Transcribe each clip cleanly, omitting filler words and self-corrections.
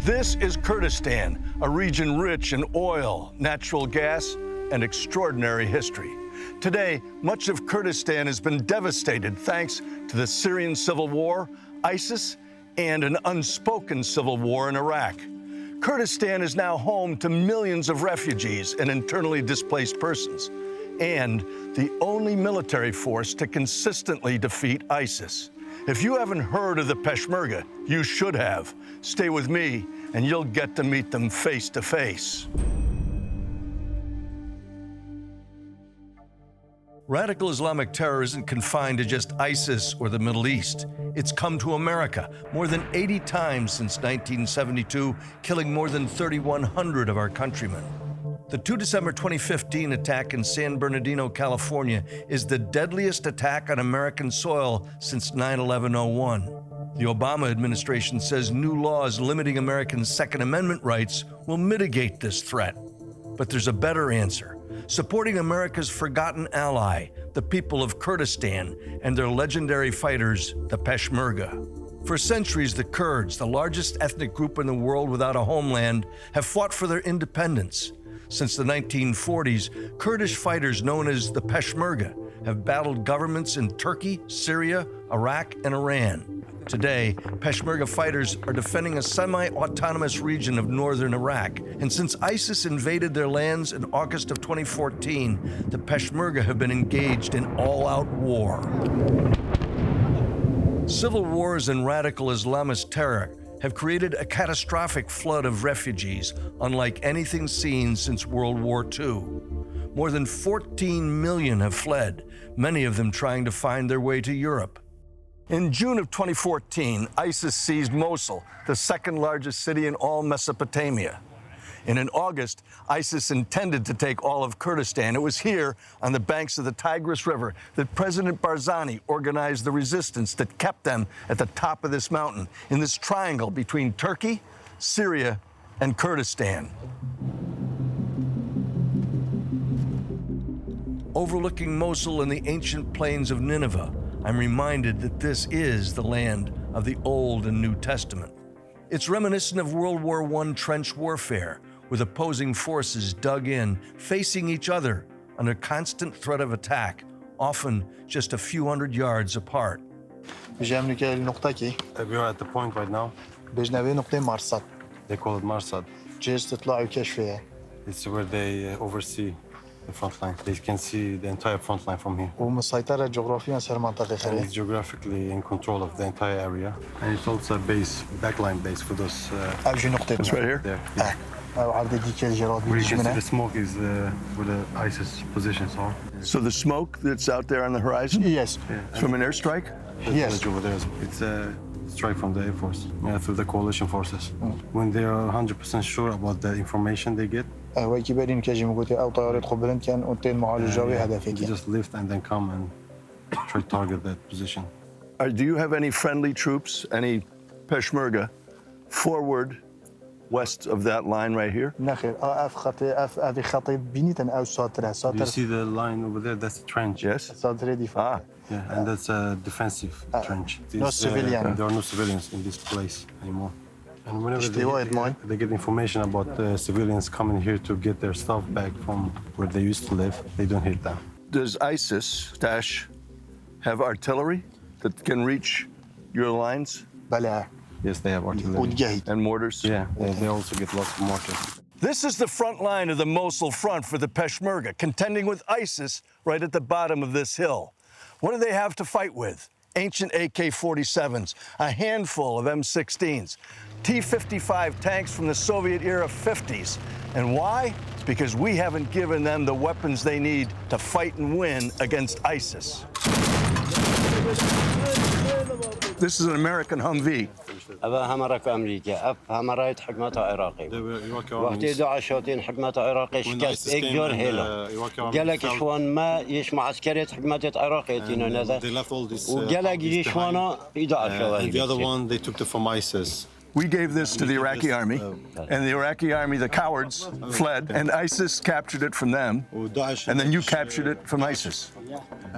This is Kurdistan, a region rich in oil, natural gas, and extraordinary history. Today, much of Kurdistan has been devastated thanks to the Syrian civil war, ISIS, and an unspoken civil war in Iraq. Kurdistan is now home to millions of refugees and internally displaced persons, and the only military force to consistently defeat ISIS. If you haven't heard of the Peshmerga, you should have. Stay with me, and you'll get to meet them face to face. Radical Islamic terror isn't confined to just ISIS or the Middle East. It's come to America more than 80 times since 1972, killing more than 3,100 of our countrymen. The 2 December 2015 attack in San Bernardino, California, is the deadliest attack on American soil since 9/11/01. The Obama administration says new laws limiting Americans' Second Amendment rights will mitigate this threat. But there's a better answer: supporting America's forgotten ally, the people of Kurdistan, and their legendary fighters, the Peshmerga. For centuries, the Kurds, the largest ethnic group in the world without a homeland, have fought for their independence. Since the 1940s, Kurdish fighters known as the Peshmerga have battled governments in Turkey, Syria, Iraq, and Iran. Today, Peshmerga fighters are defending a semi-autonomous region of northern Iraq. And since ISIS invaded their lands in August of 2014, the Peshmerga have been engaged in all-out war. Civil wars and radical Islamist terror have created a catastrophic flood of refugees unlike anything seen since World War II. More than 14 million have fled, many of them trying to find their way to Europe. In June of 2014, ISIS seized Mosul, the second largest city in all Mesopotamia. And in August, ISIS intended to take all of Kurdistan. It was here, on the banks of the Tigris River, that President Barzani organized the resistance that kept them at the top of this mountain, in this triangle between Turkey, Syria, and Kurdistan. Overlooking Mosul and the ancient plains of Nineveh, I'm reminded that this is the land of the Old and New Testament. It's reminiscent of World War I trench warfare, with opposing forces dug in, facing each other under constant threat of attack, often just a few hundred yards apart. We are at the point right now. They call it Marsad. It's where they oversee the front line. They can see the entire front line from here. And it's geographically in control of the entire area. And it's also a base, backline base for those. It's right here? There. Yeah. Where you can see the smoke is where the ISIS positions are. So the smoke that's out there on the horizon? Yes. Yeah. It's from an airstrike? Yes. Over there. It's a strike from the Air Force, through the coalition forces. When they are 100% sure about the information they get, they just lift and then come and try to target that position. Do you have any friendly troops, any Peshmerga, forward west of that line right here? Do you see the line over there? That's a trench. Yes. Yeah, and that's a defensive trench. No civilian. There are no civilians in this place anymore. And whenever they get information about the civilians coming here to get their stuff back from where they used to live, they don't hit them. Does ISIS, Daesh, have artillery that can reach your lines? Yes, they have artillery. And mortars? Yeah, they also get lots of mortars. This is the front line of the Mosul front for the Peshmerga, contending with ISIS right at the bottom of this hill. What do they have to fight with? Ancient AK-47s, a handful of M16s, T-55 tanks from the Soviet-era 50s. And why? It's because we haven't given them the weapons they need to fight and win against ISIS. This is an American Humvee. وقتی داعشاتین حکمت عراقی شکست اکجور هلا گلک شوان ما یش معسكرية حکمت عراقی تینا نذا و گلک یشوانا And the other one, they took it from ISIS. We gave this to the Iraqi army, and the Iraqi army, the cowards, fled, and ISIS captured it from them, and then you captured it from ISIS.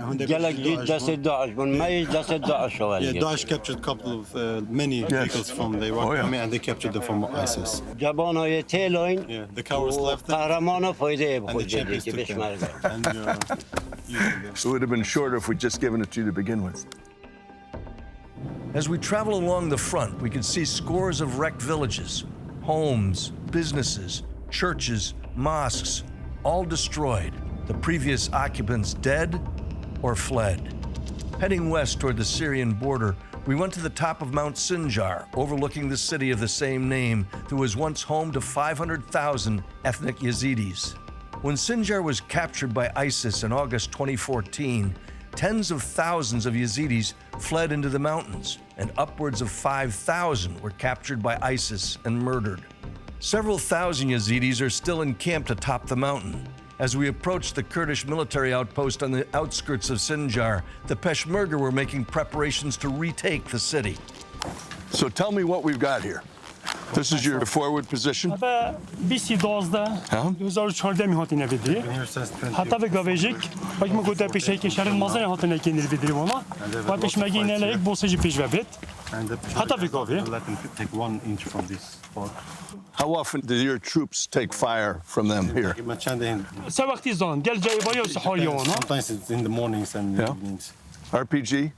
قالك جيت دست داعش من ما يجي دست داعش شو Yeah, Daesh captured a couple of many vehicles from the Iraqi army, and they captured them from ISIS. جبانای تیلوین Yeah, the cowards left them, قهرمانا فایده and the بخود champions جدی took them. بشمرگه And you're using them. It would have been shorter if we'd just given it to you to begin with. As we travel along the front, we can see scores of wrecked villages, homes, businesses, churches, mosques, all destroyed, the previous occupants dead or fled. Heading west toward the Syrian border, we went to the top of Mount Sinjar, overlooking the city of the same name that was once home to 500,000 ethnic Yazidis. When Sinjar was captured by ISIS in August 2014, tens of thousands of Yazidis fled into the mountains, and upwards of 5,000 were captured by ISIS and murdered. Several thousand Yazidis are still encamped atop the mountain. As we approached the Kurdish military outpost on the outskirts of Sinjar, the Peshmerga were making preparations to retake the city. So tell me what we've got here. This is your forward position. و 2014 می‌هاتین ویدری. حتی به گاویجیک باید می‌گوده پیشه که شهر مازن هاتن که نیل ویدری وانا. و پیش مگی نه یک بوسجی پیش وبید. حتی به گاوی. Let them take 1 inch from this spot. How often do your troops take fire from them here? سه وقتی زان گل جای باید سحاری وانا. Sometimes it's in the mornings and evenings. RPG?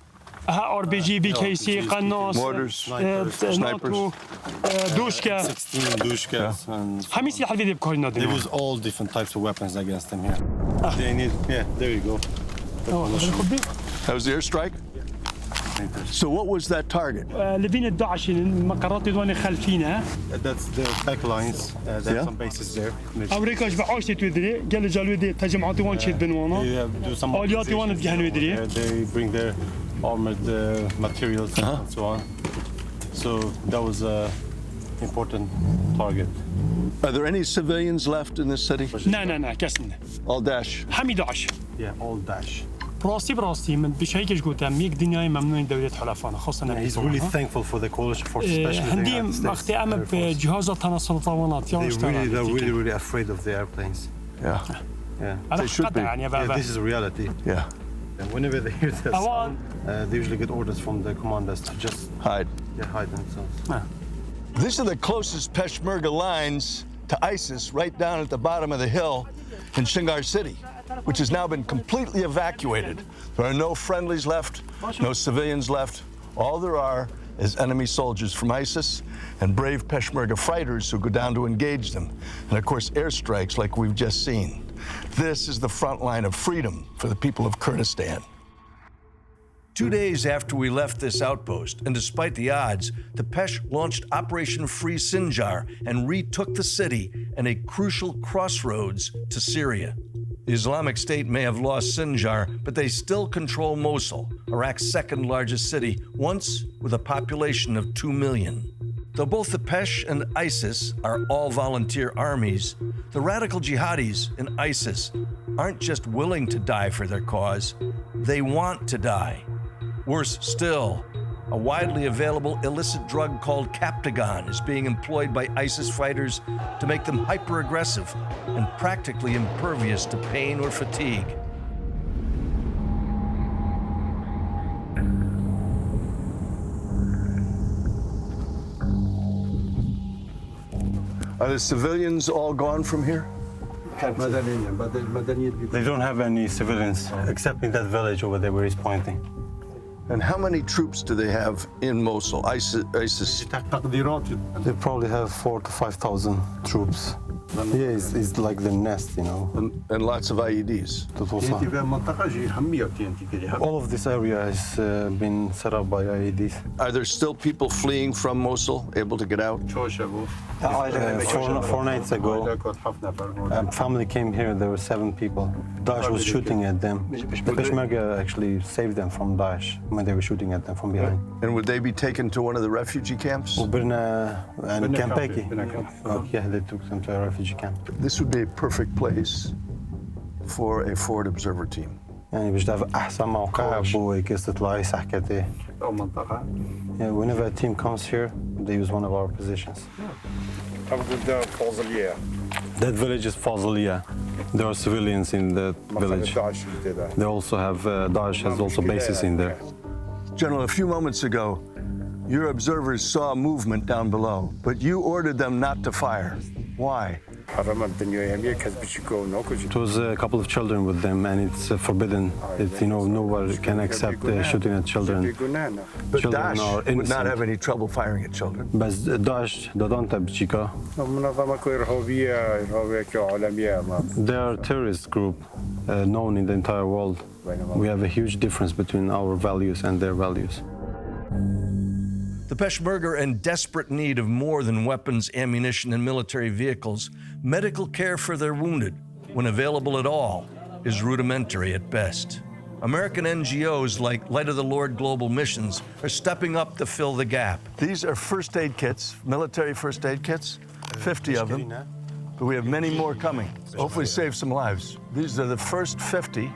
ها RPG BKC قناص. Mortars, ناتو دوشکا. 16 dushkas and همین سلاح الویدی بکاری they نادیم. use all different types of weapons against them here. They need, yeah, there you go. That was the airstrike? So what was that target? لبين الداعش المقرات دواني خلفينا. That's the back lines. There are some bases there. أمريكاش بعاش تودري قال جالودي تجمعات وان شد بنوانا. They do some آليات وان تجهن ودري. They bring their armored materials and so on. So that was an important target. Are there any civilians left in this city? نا كسن. All Daesh. حمي داعش. Yeah, all Daesh. براسي من بشيكش قلتم يك دنياي ممنوع دولة حلفانا خاصة He's really thankful for the coalition forces, especially the هندي United States. وقتی أما بجهاز تنصل طوانات They're really afraid of the airplanes. Yeah. Yeah. They should be. Yeah, this is reality. Yeah. And whenever they hear this, أوان they usually get orders from the commanders to just Hide. hide themselves. These are the closest Peshmerga lines to ISIS right down at the bottom of the hill in Shingar City, which has now been completely evacuated. There are no friendlies left, no civilians left. All there are is enemy soldiers from ISIS and brave Peshmerga fighters who go down to engage them. And of course, airstrikes like we've just seen. This is the front line of freedom for the people of Kurdistan. 2 days after we left this outpost, and despite the odds, the Pesh launched Operation Free Sinjar and retook the city and a crucial crossroads to Syria. The Islamic State may have lost Sinjar, but they still control Mosul, Iraq's second largest city, once with a population of 2 million. Though both the Pesh and ISIS are all volunteer armies, the radical jihadis in ISIS aren't just willing to die for their cause, they want to die. Worse still, a widely available illicit drug called Captagon is being employed by ISIS fighters to make them hyper-aggressive and practically impervious to pain or fatigue. Are the civilians all gone from here? They don't have any civilians except in that village over there where he's pointing. And how many troops do they have in Mosul? ISIS? They probably have 4,000 to 5,000 troops. Yeah, it's like the nest, you know. And lots of IEDs. All of this area has been set up by IEDs. Are there still people fleeing from Mosul, able to get out? 4 nights ago, a family came here. There were 7 people. Daesh was shooting at them. The Peshmerga actually saved them from Daesh when they were shooting at them from behind. And would they be taken to one of the refugee camps? And Campeki. Yeah, they took them to a refugee camp. This would be a perfect place for a forward observer team. يعني باش تعرف أحسن موقع بو يكستطلع يسحكتي. Yeah, whenever a team comes here, they use one of our positions. That village is Fazliya. There are civilians in that village. They also have, Daesh has also bases in there. General, a few moments ago, your observers saw movement down below, but you ordered them not to fire. Why? It was a couple of children with them, and it's forbidden. Nobody can accept shooting at children. But Children are Daesh would not innocent. have any trouble firing at children. But Daesh دادن تبچیکا. They are a terrorist group known in the entire world. We have a huge difference between our values and their values. The Peshmerga are in desperate need of more than weapons, ammunition, and military vehicles. Medical care for their wounded, when available at all, is rudimentary at best. American NGOs like Light of the Lord Global Missions are stepping up to fill the gap. These are first aid kits, military first aid kits, 50 of them, but we have many more coming. Hopefully save some lives. These are the first 50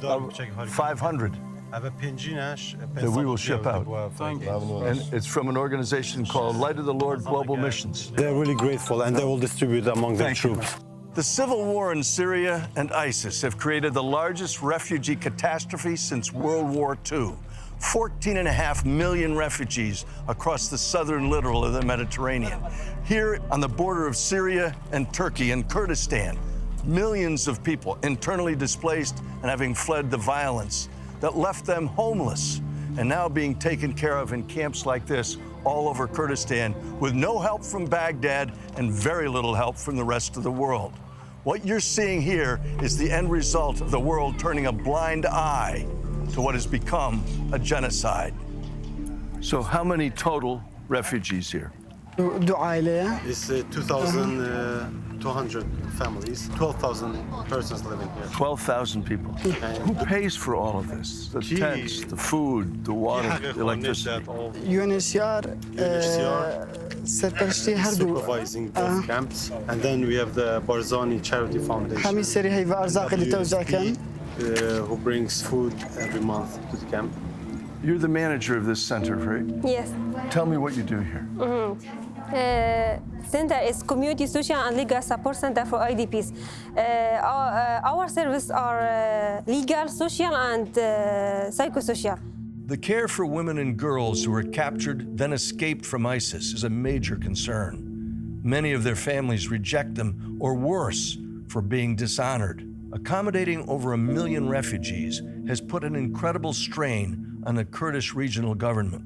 of 500 that we will ship out. And it's from an organization called Light of the Lord Global Missions. They're really grateful, and they will distribute among their Thank you. troops. The civil war in Syria and ISIS have created the largest refugee catastrophe since World War II. 14.5 million refugees across the southern littoral of the Mediterranean. Here on the border of Syria and Turkey and Kurdistan, millions of people internally displaced and having fled the violence that left them homeless and now being taken care of in camps like this all over Kurdistan with no help from Baghdad and very little help from the rest of the world. What you're seeing here is the end result of the world turning a blind eye to what has become a genocide. So how many total refugees here? It's 2,200 families, 12,000 persons living here. 12,000 people. Who pays for all of this? The tents, the food, the water, the electricity? UNHCR Supervising both camps. And then we have the Barzani Charity Foundation, who brings food every month to the camp. You're the manager of this center, right? Yes. Tell me what you do here. Center is Community Social and Legal Support Center for IDPs. Our services are legal, social, and psychosocial. The care for women and girls who were captured, then escaped from ISIS is a major concern. Many of their families reject them, or worse, for being dishonored. Accommodating over 1 million refugees has put an incredible strain on the Kurdish regional government.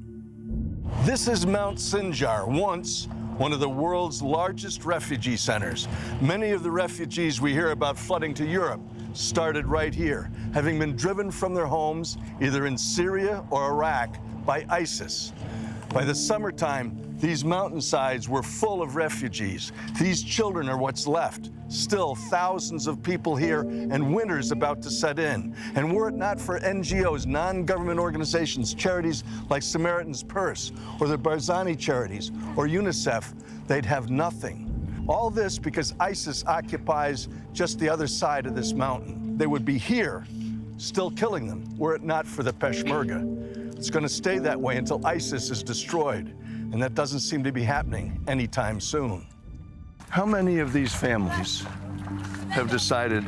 This is Mount Sinjar, once one of the world's largest refugee centers. Many of the refugees we hear about flooding to Europe started right here, having been driven from their homes either in Syria or Iraq by ISIS. By the summertime, these mountainsides were full of refugees. These children are what's left. Still thousands of people here, and winter's about to set in. And were it not for NGOs, non-government organizations, charities like Samaritan's Purse, or the Barzani charities, or UNICEF, they'd have nothing. All this because ISIS occupies just the other side of this mountain. They would be here, still killing them, were it not for the Peshmerga. It's going to stay that way until ISIS is destroyed, and that doesn't seem to be happening anytime soon. How many of these families have decided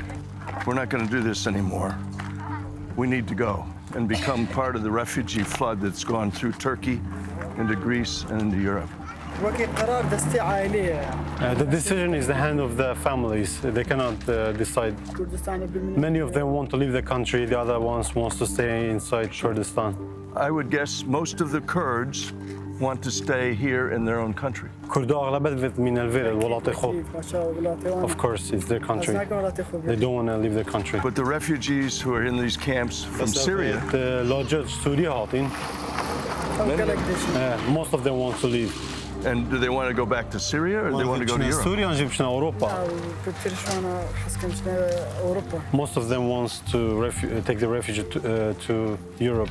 we're not going to do this anymore? We need to go and become part of the refugee flood that's gone through Turkey, into Greece, and into Europe. The decision is the hand of the families. They cannot decide. Many of them want to leave the country. The other ones want to stay inside Kurdistan. I would guess most of the Kurds want to stay here in their own country. Of course, it's their country. They don't want to leave their country. But the refugees who are in these camps from Syria, most of them want to leave. and do they want to go back to Syria or do they want to go to Europe? Most of them want to take the refuge to Europe.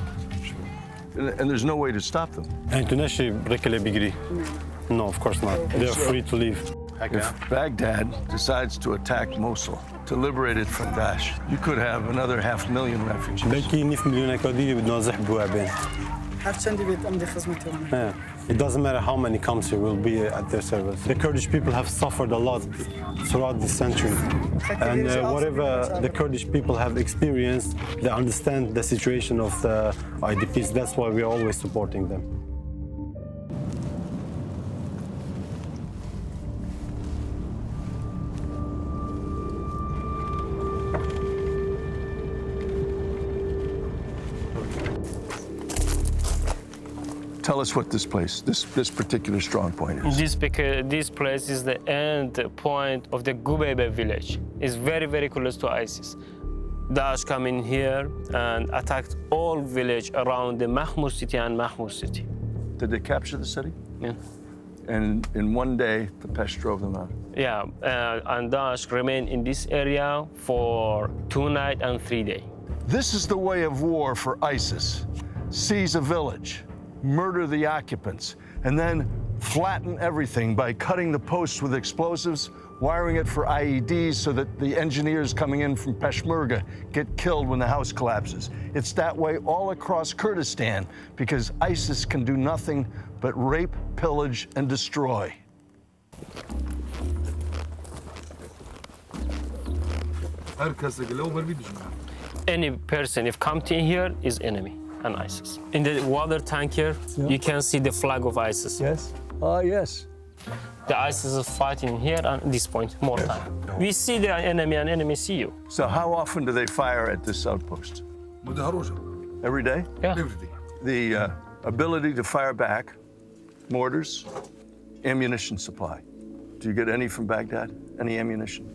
And there's no way to stop them. No, of course not. They're free to leave. If Baghdad decides to attack Mosul, to liberate it from Daesh, you could have another 500,000 refugees. It doesn't matter how many comes here, we'll be at their service. The Kurdish people have suffered a lot throughout this century. And whatever the Kurdish people have experienced, they understand the situation of the IDPs. That's why we're always supporting them. Tell us what this place, this particular strong point is. This place is the end point of the Gubebe village. It's very, very close to ISIS. Daesh come in here and attacked all village around the Mahmud city and Mahmud city. Did they capture the city? Yeah. And in one day, the Pesh drove them out? Yeah, and Daesh remained in this area for 2 nights and 3 days. This is the way of war for ISIS. Seize a village, murder the occupants, and then flatten everything by cutting the posts with explosives, wiring it for IEDs so that the engineers coming in from Peshmerga get killed when the house collapses. It's that way all across Kurdistan because ISIS can do nothing but rape, pillage, and destroy. Any person, if come to here, is enemy and ISIS. In the water tank here, you can see the flag of ISIS. Yes? Yes. The ISIS is fighting here at this point more time. We see the enemy and enemy see you. So how often do they fire at this outpost? Every day? Yeah. The ability to fire back, mortars, ammunition supply. Do you get any from Baghdad? Any ammunition?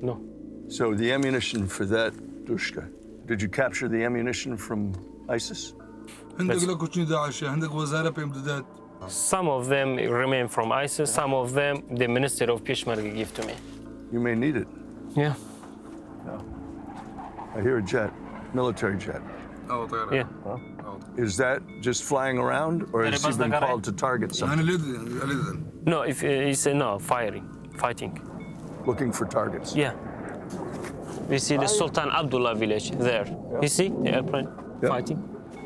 No. So the ammunition for that, Dushka, did you capture the ammunition from ISIS? Some of them remain from ISIS, some of them the Minister of Peshmerga give to me. You may need it. Yeah. I hear a jet, military jet. Yeah. Is that just flying around, or has he been called to target something? No, if it's no fighting. Looking for targets? Yeah. We see the Sultan Abdullah village there. You see the airplane fighting?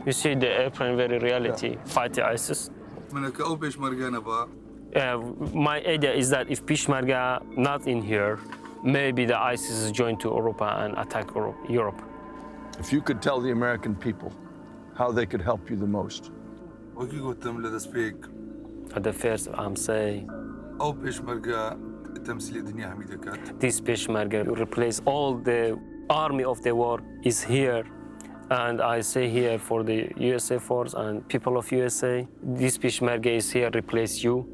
You see the airplane very reality fight the ISIS. My idea is that if Peshmerga not in here, maybe the ISIS is joined to Europa and attack Europe. If you could tell the American people how they could help you the most. At the first, I'm saying, this Peshmerga will replace all the army of the war is here. And I say here for the USA force and people of USA, this Peshmerga is here, replace you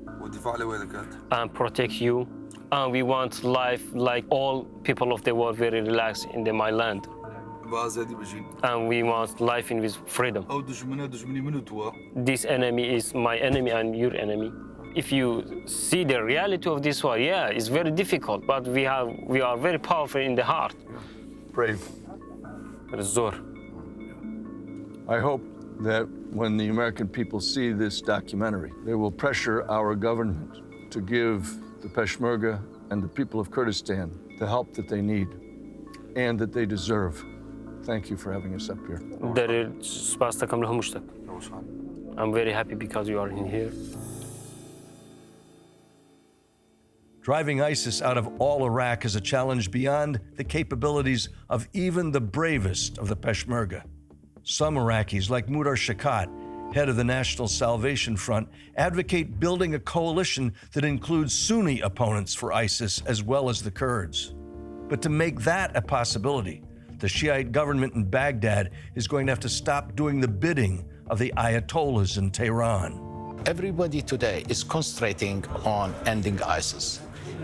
and protect you. And we want life like all people of the world, very relaxed in my land. And we want life in with freedom. This enemy is my enemy and your enemy. If you see the reality of this war, yeah, it's very difficult, but we are very powerful in the heart. Brave. Zor. I hope that when the American people see this documentary, they will pressure our government to give the Peshmerga and the people of Kurdistan the help that they need and that they deserve. Thank you for having us up here. I'm very happy because you are in here. Driving ISIS out of all Iraq is a challenge beyond the capabilities of even the bravest of the Peshmerga. Some Iraqis, like Muhtar Shakat, head of the National Salvation Front, advocate building a coalition that includes Sunni opponents for ISIS as well as the Kurds. But to make that a possibility, the Shiite government in Baghdad is going to have to stop doing the bidding of the Ayatollahs in Tehran. Everybody today is concentrating on ending ISIS.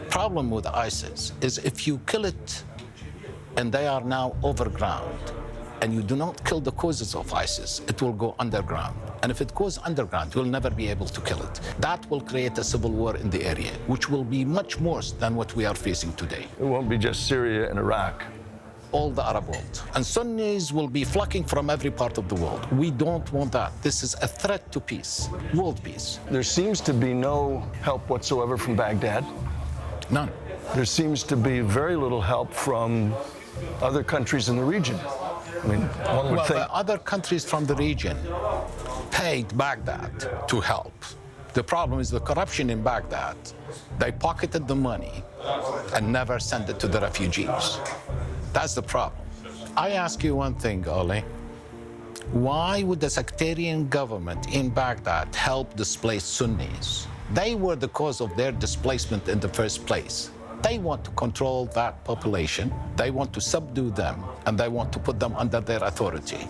Problem with ISIS is if you kill it and they are now overground, and you do not kill the causes of ISIS, it will go underground. And if it goes underground, you'll never be able to kill it. That will create a civil war in the area, which will be much worse than what we are facing today. It won't be just Syria and Iraq. All the Arab world. And Sunnis will be flocking from every part of the world. We don't want that. This is a threat to peace, world peace. There seems to be no help whatsoever from Baghdad. None. There seems to be very little help from other countries in the region. I mean, one would think. Other countries from the region paid Baghdad to help. The problem is the corruption in Baghdad. They pocketed the money and never sent it to the refugees. That's the problem. I ask you one thing, Oli. Why would the sectarian government in Baghdad help displaced Sunnis? They were the cause of their displacement in the first place. They want to control that population, they want to subdue them, and they want to put them under their authority.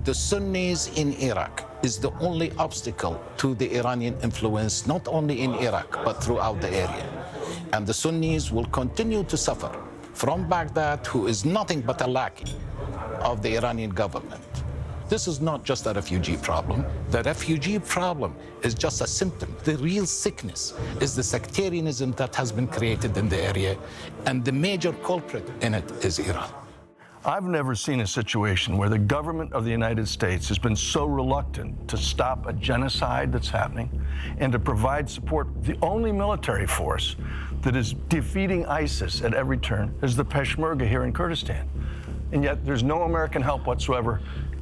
The Sunnis in Iraq is the only obstacle to the Iranian influence, not only in Iraq, but throughout the area. And the Sunnis will continue to suffer from Baghdad, who is nothing but a lackey of the Iranian government. This is not just a refugee problem. The refugee problem is just a symptom. The real sickness is the sectarianism that has been created in the area, and the major culprit in it is Iran. I've never seen a situation where the government of the United States has been so reluctant to stop a genocide that's happening and to provide support. The only military force that is defeating ISIS at every turn is the Peshmerga here in Kurdistan. And yet there's no American help whatsoever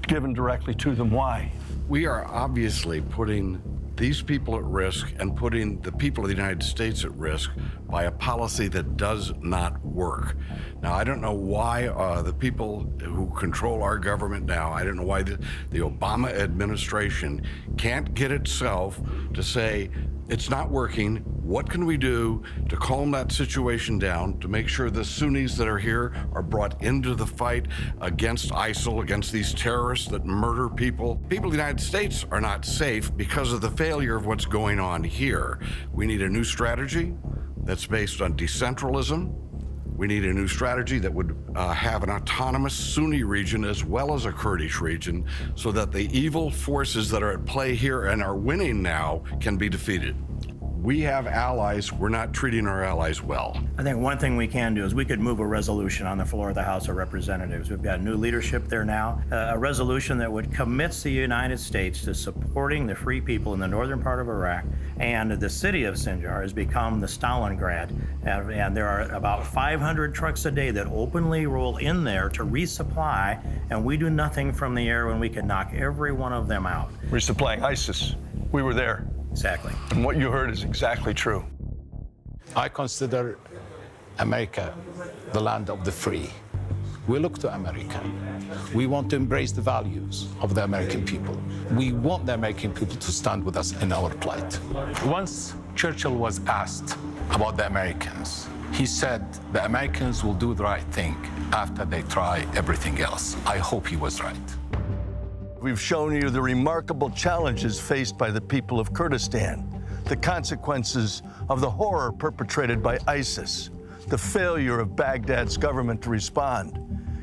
given directly to them. Why? We are obviously putting these people at risk and putting the people of the United States at risk by a policy that does not work. Now, I don't know why the people who control our government now, I don't know why the Obama administration can't get itself to say, it's not working. What can we do to calm that situation down, to make sure the Sunnis that are here are brought into the fight against ISIL, against these terrorists that murder people? People in the United States are not safe because of the failure of what's going on here. We need a new strategy that's based on decentralism. We need a new strategy that would have an autonomous Sunni region as well as a Kurdish region so that the evil forces that are at play here and are winning now can be defeated. We have allies. We're not treating our allies well. I think one thing we can do is we could move a resolution on the floor of the House of Representatives. We've got new leadership there now, a resolution that would commit the United States to supporting the free people in the northern part of Iraq. And the city of Sinjar has become the Stalingrad. And there are about 500 trucks a day that openly roll in there to resupply, and we do nothing from the air when we can knock every one of them out. Resupplying ISIS. We were there. Exactly. And what you heard is exactly true. I consider America the land of the free. We look to America. We want to embrace the values of the American people. We want the American people to stand with us in our plight. Once Churchill was asked about the Americans, he said the Americans will do the right thing after they try everything else. I hope he was right. We've shown you the remarkable challenges faced by the people of Kurdistan, the consequences of the horror perpetrated by ISIS, the failure of Baghdad's government to respond.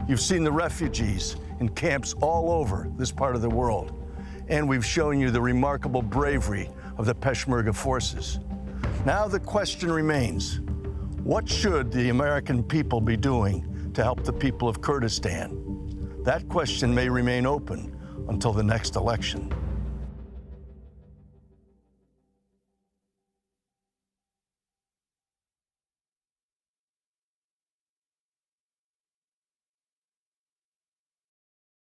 You've seen the refugees in camps all over this part of the world. And we've shown you the remarkable bravery of the Peshmerga forces. Now the question remains, what should the American people be doing to help the people of Kurdistan? That question may remain open until the next election.